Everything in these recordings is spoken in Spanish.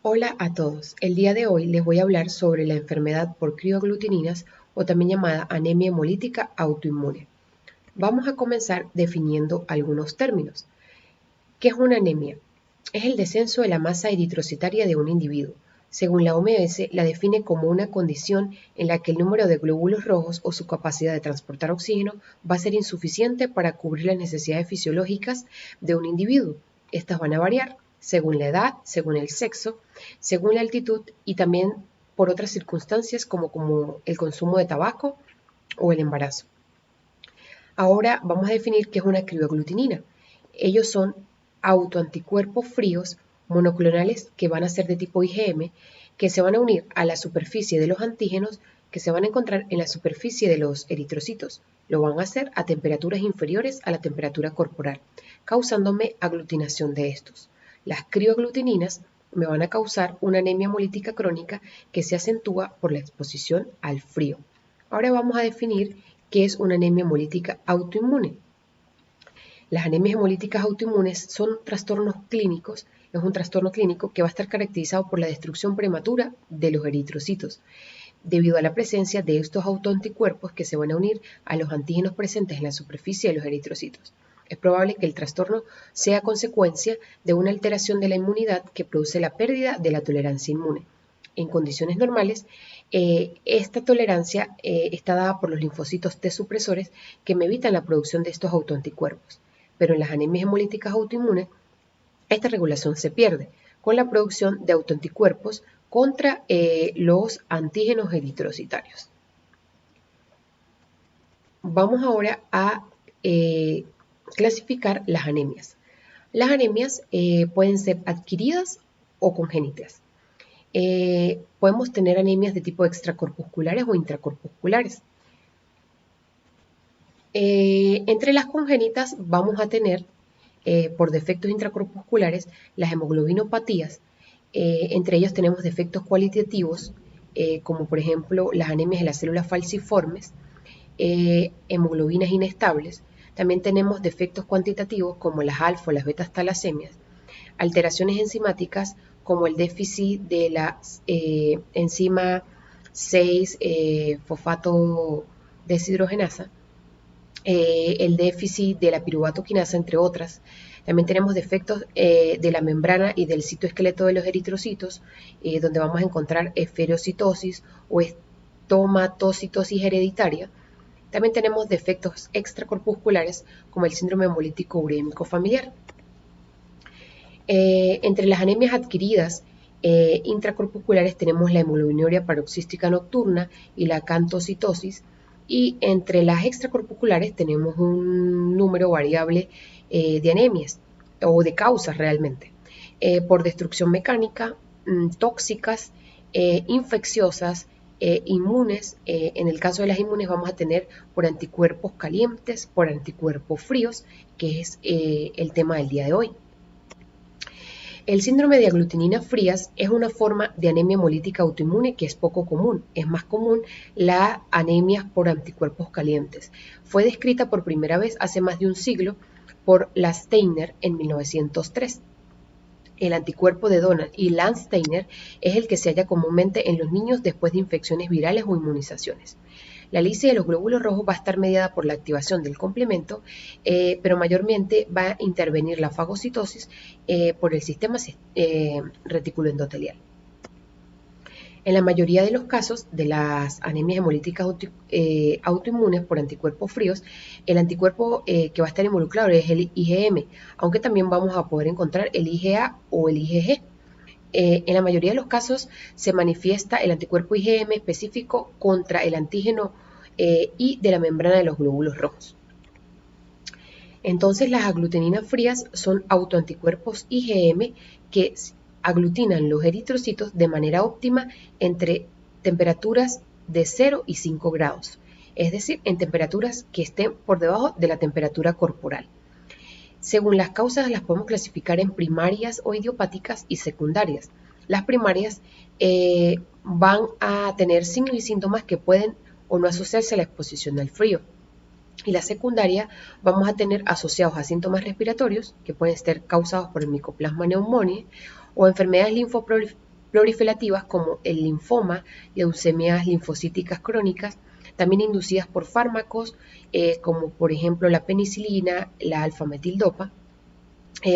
Hola a todos, el día de hoy les voy a hablar sobre la enfermedad por crioaglutininas o también llamada anemia hemolítica autoinmune. Vamos a comenzar definiendo algunos términos. ¿Qué es una anemia? Es el descenso de la masa eritrocitaria de un individuo. Según la OMS, la define como una condición en la que el número de glóbulos rojos o su capacidad de transportar oxígeno va a ser insuficiente para cubrir las necesidades fisiológicas de un individuo. Estas van a variar según la edad, según el sexo, según la altitud y también por otras circunstancias como el consumo de tabaco o el embarazo. Ahora vamos a definir qué es una crioaglutinina. Ellos son autoanticuerpos fríos monoclonales que van a ser de tipo IgM, que se van a unir a la superficie de los antígenos que se van a encontrar en la superficie de los eritrocitos. Lo van a hacer a temperaturas inferiores a la temperatura corporal, causándome aglutinación de estos. Las crioaglutininas me van a causar una anemia hemolítica crónica que se acentúa por la exposición al frío. Ahora vamos a definir qué es una anemia hemolítica autoinmune. Las anemias hemolíticas autoinmunes son trastornos clínicos, es un trastorno clínico que va a estar caracterizado por la destrucción prematura de los eritrocitos, debido a la presencia de estos autoanticuerpos que se van a unir a los antígenos presentes en la superficie de los eritrocitos. Es probable que el trastorno sea consecuencia de una alteración de la inmunidad que produce la pérdida de la tolerancia inmune. En condiciones normales, esta tolerancia está dada por los linfocitos T supresores que me evitan la producción de estos autoanticuerpos. Pero en las anemias hemolíticas autoinmunes, esta regulación se pierde con la producción de autoanticuerpos contra los antígenos eritrocitarios. Vamos ahora a clasificar las anemias. Las anemias pueden ser adquiridas o congénitas. Podemos tener anemias de tipo extracorpusculares o intracorpusculares. Entre las congénitas vamos a tener, por defectos intracorpusculares, las hemoglobinopatías. Entre ellos tenemos defectos cualitativos, como por ejemplo las anemias de las células falciformes, hemoglobinas inestables. También tenemos defectos cuantitativos como las alfa o las betas talasemias, alteraciones enzimáticas como el déficit de la enzima 6 fosfato deshidrogenasa, el déficit de la piruvato quinasa, entre otras. También tenemos defectos de la membrana y del citoesqueleto de los eritrocitos, donde vamos a encontrar esferocitosis o estomatocitosis hereditaria. También tenemos defectos extracorpusculares como el síndrome hemolítico urémico familiar. Entre las anemias adquiridas intracorpusculares tenemos la hemoglobinuria paroxística nocturna y la acantocitosis, y entre las extracorpusculares tenemos un número variable de anemias o de causas realmente, por destrucción mecánica, tóxicas, infecciosas, inmunes. En el caso de las inmunes vamos a tener por anticuerpos calientes, por anticuerpos fríos, que es el tema del día de hoy. El síndrome de aglutininas frías es una forma de anemia hemolítica autoinmune que es poco común. Es más común la anemia por anticuerpos calientes. Fue descrita por primera vez hace más de un siglo por Steiner en 1903. El anticuerpo de Donald y Lance Steiner es el que se halla comúnmente en los niños después de infecciones virales o inmunizaciones. La lisis de los glóbulos rojos va a estar mediada por la activación del complemento, pero mayormente va a intervenir la fagocitosis por el sistema reticuloendotelial. En la mayoría de los casos de las anemias hemolíticas autoinmunes por anticuerpos fríos, el anticuerpo que va a estar involucrado es el IgM, aunque también vamos a poder encontrar el IgA o el IgG. En la mayoría de los casos se manifiesta el anticuerpo IgM específico contra el antígeno y de la membrana de los glóbulos rojos. Entonces las aglutininas frías son autoanticuerpos IgM que aglutinan los eritrocitos de manera óptima entre temperaturas de 0 y 5 grados, es decir, en temperaturas que estén por debajo de la temperatura corporal. Según las causas las podemos clasificar en primarias o idiopáticas y secundarias. Las primarias van a tener signos y síntomas que pueden o no asociarse a la exposición al frío. Y la secundaria vamos a tener asociados a síntomas respiratorios que pueden ser causados por el Mycoplasma pneumoniae o enfermedades proliferativas como el linfoma, leucemias linfocíticas crónicas, también inducidas por fármacos como por ejemplo la penicilina, la alfa-metildopa.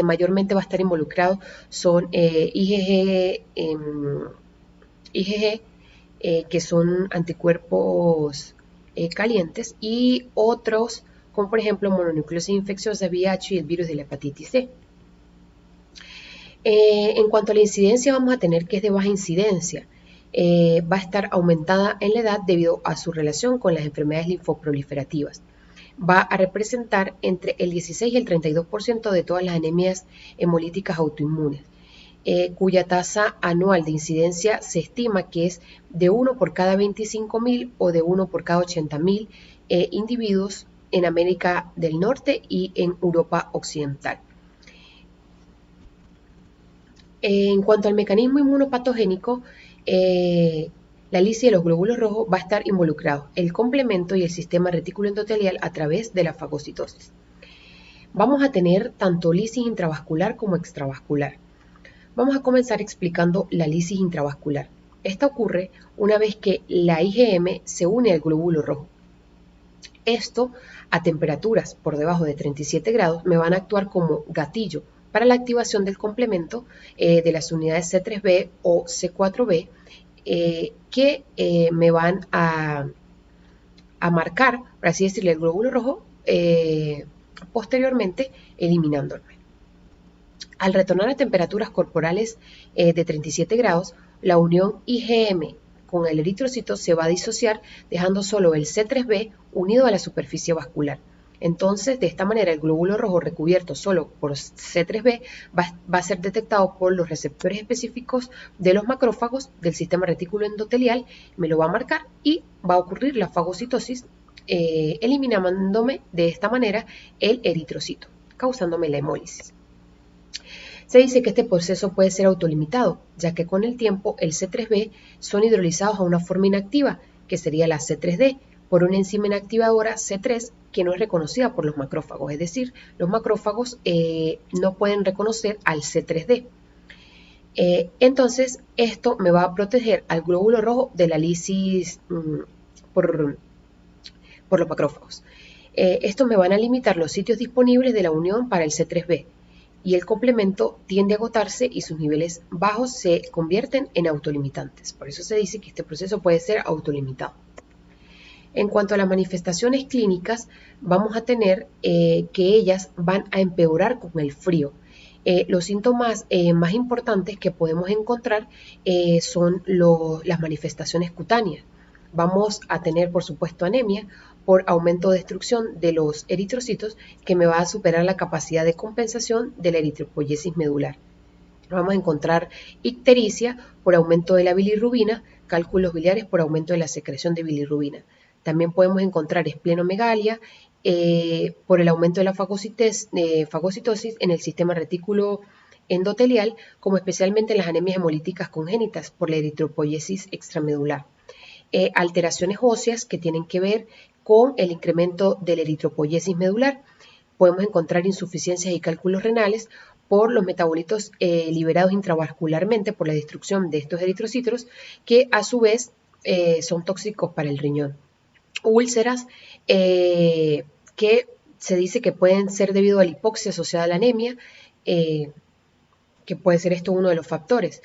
Mayormente va a estar involucrado son IgG, que son anticuerpos calientes, y otros como por ejemplo mononucleosis infecciosa, VIH y el virus de la hepatitis C. En cuanto a la incidencia, vamos a tener que es de baja incidencia. Va a estar aumentada en la edad debido a su relación con las enfermedades linfoproliferativas. Va a representar entre el 16 y el 32% de todas las anemias hemolíticas autoinmunes, cuya tasa anual de incidencia se estima que es de 1 por cada 25.000 o de 1 por cada 80.000 individuos en América del Norte y en Europa Occidental. En cuanto al mecanismo inmunopatogénico, la lisis de los glóbulos rojos va a estar involucrado el complemento y el sistema retículo endotelial a través de la fagocitosis. Vamos a tener tanto lisis intravascular como extravascular. Vamos a comenzar explicando la lisis intravascular. Esta ocurre una vez que la IgM se une al glóbulo rojo. Esto, a temperaturas por debajo de 37 grados, me van a actuar como gatillo para la activación del complemento de las unidades C3b o C4b que me van a marcar, por así decirlo, el glóbulo rojo, posteriormente eliminándolo. Al retornar a temperaturas corporales de 37 grados, la unión IgM con el eritrocito se va a disociar, dejando solo el C3b unido a la superficie vascular. Entonces, de esta manera, el glóbulo rojo recubierto solo por C3b va a ser detectado por los receptores específicos de los macrófagos del sistema retículo endotelial, me lo va a marcar y va a ocurrir la fagocitosis, eliminándome de esta manera el eritrocito, causándome la hemólisis. Se dice que este proceso puede ser autolimitado, ya que con el tiempo el C3b son hidrolizados a una forma inactiva, que sería la C3d, por una enzima inactivadora C3 que no es reconocida por los macrófagos, es decir, los macrófagos no pueden reconocer al C3d. Entonces, esto me va a proteger al glóbulo rojo de la lisis por los macrófagos. Estos me van a limitar los sitios disponibles de la unión para el C3b, y el complemento tiende a agotarse y sus niveles bajos se convierten en autolimitantes. Por eso se dice que este proceso puede ser autolimitado. En cuanto a las manifestaciones clínicas, vamos a tener que ellas van a empeorar con el frío. Los síntomas más importantes que podemos encontrar son las manifestaciones cutáneas. Vamos a tener, por supuesto, anemia por aumento de destrucción de los eritrocitos, que me va a superar la capacidad de compensación de la eritropoiesis medular. Vamos a encontrar ictericia por aumento de la bilirrubina, cálculos biliares por aumento de la secreción de bilirrubina. También podemos encontrar esplenomegalia por el aumento de la fagocitosis en el sistema retículo endotelial, como especialmente en las anemias hemolíticas congénitas por la eritropoiesis extramedular. Alteraciones óseas que tienen que ver con el incremento de la eritropoiesis medular. Podemos encontrar insuficiencias y cálculos renales por los metabolitos liberados intravascularmente por la destrucción de estos eritrocitos, que a su vez son tóxicos para el riñón. Úlceras que se dice que pueden ser debido a la hipoxia asociada a la anemia, que puede ser esto uno de los factores.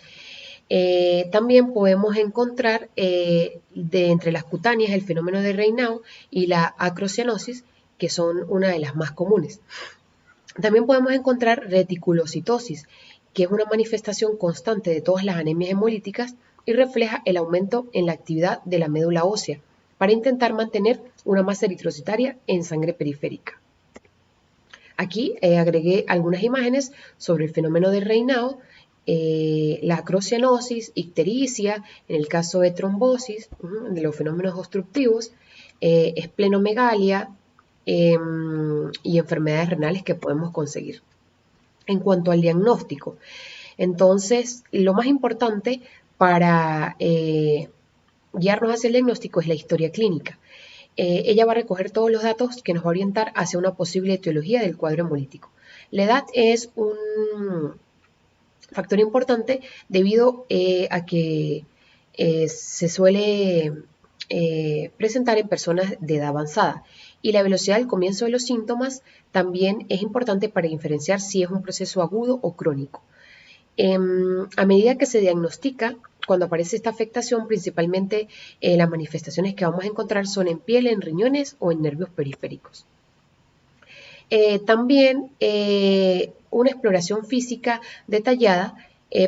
También podemos encontrar entre las cutáneas el fenómeno de Raynaud y la acrocianosis, que son una de las más comunes. También podemos encontrar reticulocitosis, que es una manifestación constante de todas las anemias hemolíticas y refleja el aumento en la actividad de la médula ósea para intentar mantener una masa eritrocitaria en sangre periférica. Aquí agregué algunas imágenes sobre el fenómeno de Raynaud, la acrocianosis, ictericia, en el caso de trombosis, de los fenómenos obstructivos, esplenomegalia y enfermedades renales que podemos conseguir. En cuanto al diagnóstico, entonces lo más importante para guiarnos hacia el diagnóstico es la historia clínica. Ella va a recoger todos los datos que nos va a orientar hacia una posible etiología del cuadro hemolítico. La edad es Factor importante debido a que se suele presentar en personas de edad avanzada. Y la velocidad del comienzo de los síntomas también es importante para diferenciar si es un proceso agudo o crónico. A medida que se diagnostica, cuando aparece esta afectación, principalmente las manifestaciones que vamos a encontrar son en piel, en riñones o en nervios periféricos. También una exploración física detallada,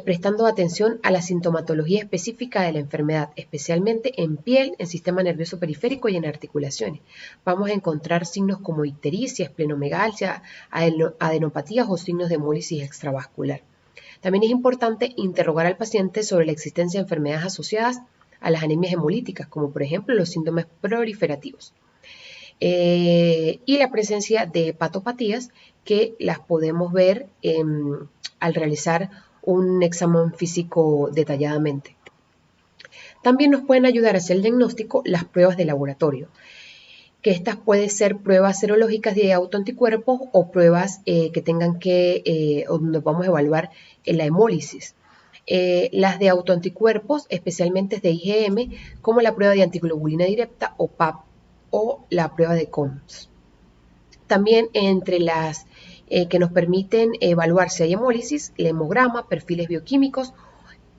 prestando atención a la sintomatología específica de la enfermedad, especialmente en piel, en sistema nervioso periférico y en articulaciones. Vamos a encontrar signos como ictericia, esplenomegalia, adenopatías o signos de hemólisis extravascular. También es importante interrogar al paciente sobre la existencia de enfermedades asociadas a las anemias hemolíticas, como por ejemplo los síndromes proliferativos. Y la presencia de hepatopatías que las podemos ver al realizar un examen físico detalladamente. También nos pueden ayudar a hacer el diagnóstico las pruebas de laboratorio, que estas pueden ser pruebas serológicas de autoanticuerpos o pruebas que tengan donde vamos a evaluar la hemólisis. Las de autoanticuerpos, especialmente de IgM, como la prueba de antiglobulina directa o PAP, o la prueba de COMS. También entre las que nos permiten evaluar si hay hemólisis, el hemograma, perfiles bioquímicos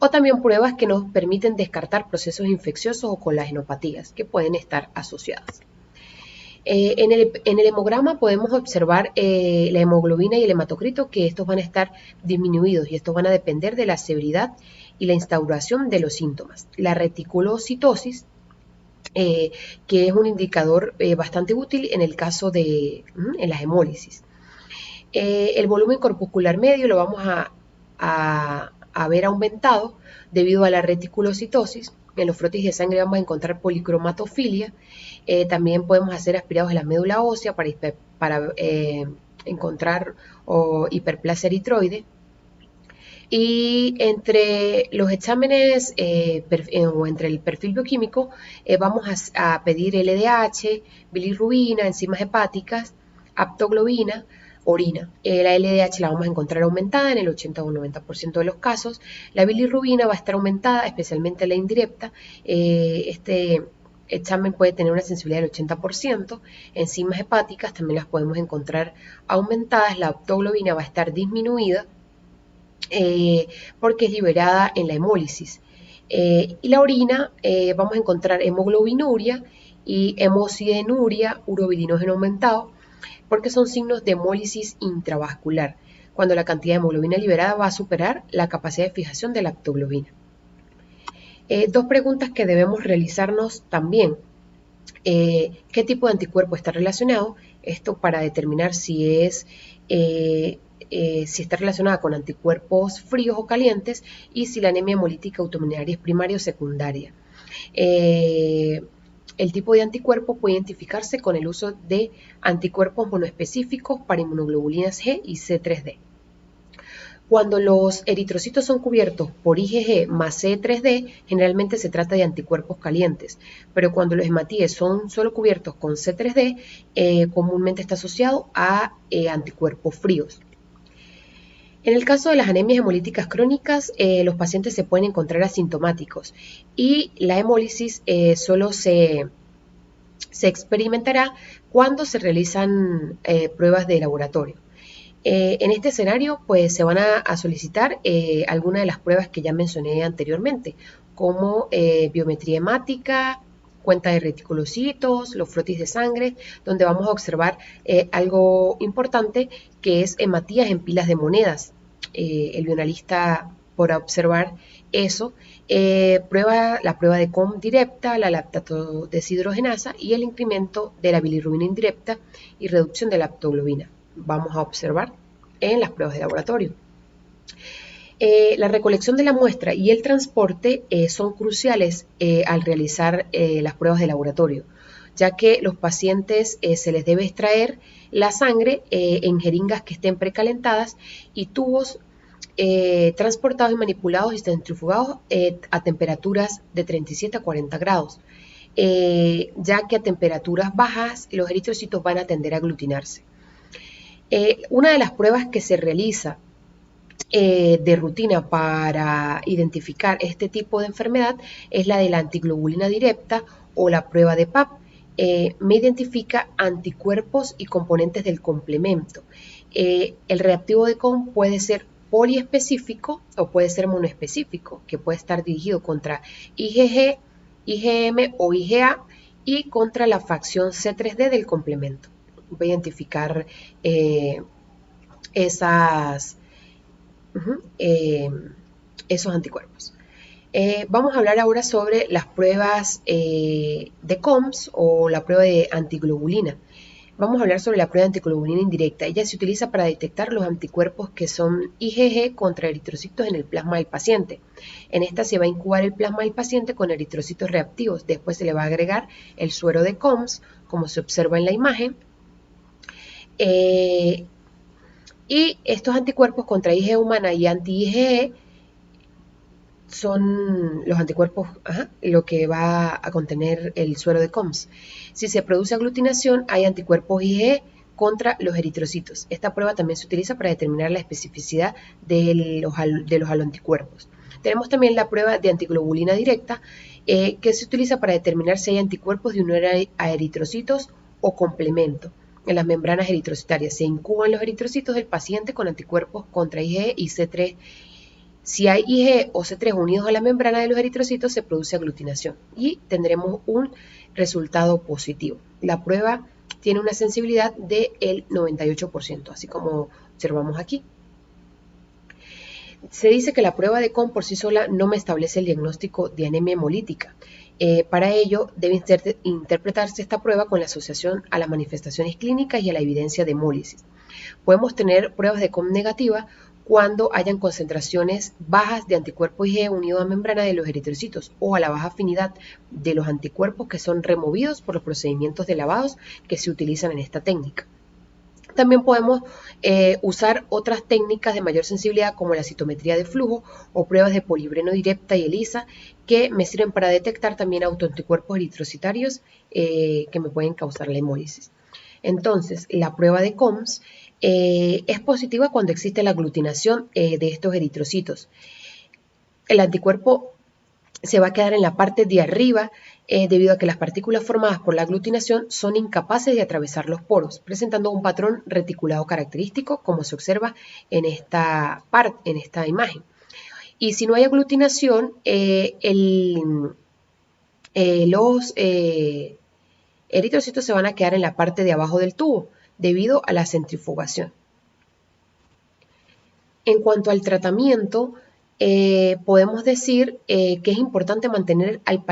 o también pruebas que nos permiten descartar procesos infecciosos o colagenopatías que pueden estar asociadas. En el hemograma podemos observar la hemoglobina y el hematocrito, que estos van a estar disminuidos y estos van a depender de la severidad y la instauración de los síntomas. La reticulocitosis, que es un indicador bastante útil en el caso de en las hemólisis. El volumen corpuscular medio lo vamos a ver aumentado debido a la reticulocitosis. En los frotis de sangre vamos a encontrar policromatofilia. También podemos hacer aspirados de la médula ósea para encontrar hiperplasia eritroide. Y entre los exámenes o entre el perfil bioquímico vamos a pedir LDH, bilirrubina, enzimas hepáticas, aptoglobina, orina. La LDH la vamos a encontrar aumentada en el 80 o 90% de los casos. La bilirrubina va a estar aumentada, especialmente la indirecta. Este examen puede tener una sensibilidad del 80%. Enzimas hepáticas también las podemos encontrar aumentadas. La aptoglobina va a estar disminuida porque es liberada en la hemólisis. Y la orina vamos a encontrar hemoglobinuria y hemocidenuria, urobilinógeno aumentado, porque son signos de hemólisis intravascular, cuando la cantidad de hemoglobina liberada va a superar la capacidad de fijación de la aptoglobina. Dos preguntas que debemos realizarnos también. ¿Qué tipo de anticuerpo está relacionado? Esto para determinar si está relacionada con anticuerpos fríos o calientes y si la anemia hemolítica autoinmunitaria es primaria o secundaria. El tipo de anticuerpo puede identificarse con el uso de anticuerpos monoespecíficos para inmunoglobulinas G y C3D. Cuando los eritrocitos son cubiertos por IgG más C3D, generalmente se trata de anticuerpos calientes, pero cuando los hematíes son solo cubiertos con C3D, comúnmente está asociado a anticuerpos fríos. En el caso de las anemias hemolíticas crónicas, los pacientes se pueden encontrar asintomáticos y la hemólisis solo se experimentará cuando se realizan pruebas de laboratorio. En este escenario, pues se van a solicitar algunas de las pruebas que ya mencioné anteriormente, como biometría hemática, cuenta de reticulocitos, los frotis de sangre, donde vamos a observar algo importante que es hematías en pilas de monedas. El bioanalista podrá observar eso. La prueba de COM directa, la lactato deshidrogenasa y el incremento de la bilirrubina indirecta y reducción de la aptoglobina. Vamos a observar en las pruebas de laboratorio. La recolección de la muestra y el transporte son cruciales al realizar las pruebas de laboratorio, ya que los pacientes se les debe extraer la sangre en jeringas que estén precalentadas y tubos transportados y manipulados y centrifugados a temperaturas de 37 a 40 grados, ya que a temperaturas bajas los eritrocitos van a tender a aglutinarse. Una de las pruebas que se realiza de rutina para identificar este tipo de enfermedad es la de la antiglobulina directa o la prueba de PAP. Me identifica anticuerpos y componentes del complemento. El reactivo de COM puede ser poliespecífico o puede ser monoespecífico, que puede estar dirigido contra IgG, IgM o IgA y contra la facción C3d del complemento. Voy a identificar esas esos anticuerpos. Vamos a hablar ahora sobre las pruebas de COMS o la prueba de antiglobulina. Vamos a hablar sobre la prueba de antiglobulina indirecta. Ella se utiliza para detectar los anticuerpos que son IgG contra eritrocitos en el plasma del paciente. En esta se va a incubar el plasma del paciente con eritrocitos reactivos. Después se le va a agregar el suero de COMS, como se observa en la imagen. Y estos anticuerpos contra IgE humana y anti-IgE son los anticuerpos, lo que va a contener el suero de COMS. Si se produce aglutinación, hay anticuerpos IgE contra los eritrocitos. Esta prueba también se utiliza para determinar la especificidad de los haloanticuerpos. Tenemos también la prueba de antiglobulina directa, que se utiliza para determinar si hay anticuerpos de unión a eritrocitos o complemento. En las membranas eritrocitarias se incuban los eritrocitos del paciente con anticuerpos contra IgE y C3. Si hay IgE o C3 unidos a la membrana de los eritrocitos, se produce aglutinación y tendremos un resultado positivo. La prueba tiene una sensibilidad del 98%, así como observamos aquí. Se dice que la prueba de COM por sí sola no me establece el diagnóstico de anemia hemolítica. Para ello, debe interpretarse esta prueba con la asociación a las manifestaciones clínicas y a la evidencia de hemólisis. Podemos tener pruebas de COM negativa cuando hayan concentraciones bajas de anticuerpos IgE unidos a membrana de los eritrocitos o a la baja afinidad de los anticuerpos que son removidos por los procedimientos de lavados que se utilizan en esta técnica. También podemos usar otras técnicas de mayor sensibilidad como la citometría de flujo o pruebas de polibreno directa y ELISA que me sirven para detectar también autoanticuerpos eritrocitarios que me pueden causar la hemólisis. Entonces, la prueba de COMS es positiva cuando existe la aglutinación de estos eritrocitos. El anticuerpo se va a quedar en la parte de arriba debido a que las partículas formadas por la aglutinación son incapaces de atravesar los poros, presentando un patrón reticulado característico, como se observa en esta imagen. Y si no hay aglutinación, los eritrocitos se van a quedar en la parte de abajo del tubo, debido a la centrifugación. En cuanto al tratamiento, podemos decir que es importante mantener al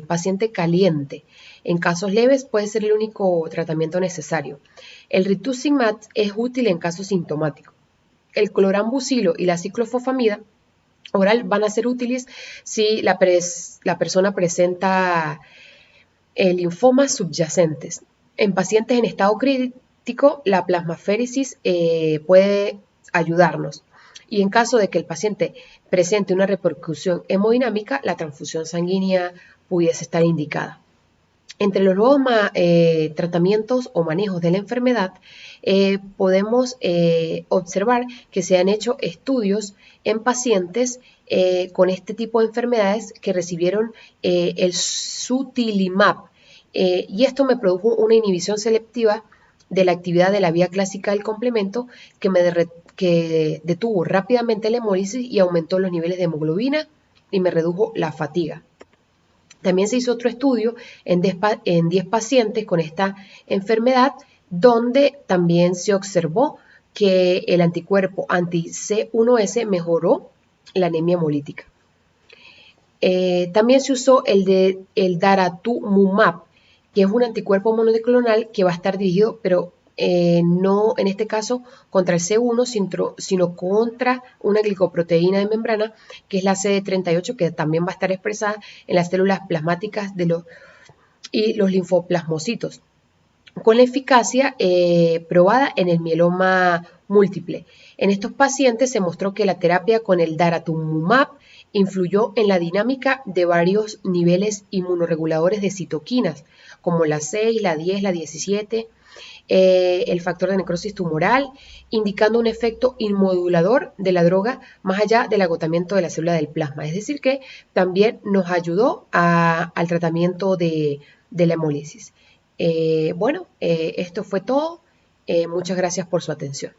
paciente caliente. En casos leves puede ser el único tratamiento necesario. El rituximab es útil en casos sintomáticos. El clorambucilo y la ciclofosfamida oral van a ser útiles si la persona presenta linfomas subyacentes. En pacientes en estado crítico, la plasmaféresis puede ayudarnos. Y en caso de que el paciente presente una repercusión hemodinámica, la transfusión sanguínea pudiese estar indicada. Entre los nuevos tratamientos o manejos de la enfermedad, podemos observar que se han hecho estudios en pacientes con este tipo de enfermedades que recibieron el sutimlimab, y esto me produjo una inhibición selectiva de la actividad de la vía clásica del complemento que detuvo rápidamente la hemólisis y aumentó los niveles de hemoglobina y me redujo la fatiga. También se hizo otro estudio en 10 pacientes con esta enfermedad, donde también se observó que el anticuerpo anti-C1s mejoró la anemia hemolítica. También se usó el daratumumab, que es un anticuerpo monoclonal que va a estar dirigido, pero no en este caso contra el C1, sino contra una glicoproteína de membrana, que es la CD38, que también va a estar expresada en las células plasmáticas y los linfoplasmocitos, con la eficacia probada en el mieloma múltiple. En estos pacientes se mostró que la terapia con el daratumumab influyó en la dinámica de varios niveles inmunoreguladores de citoquinas, como la 6, la 10, la 17, el factor de necrosis tumoral, indicando un efecto inmodulador de la droga más allá del agotamiento de la célula del plasma. Es decir, que también nos ayudó al tratamiento de la hemólisis. Bueno, esto fue todo. Muchas gracias por su atención.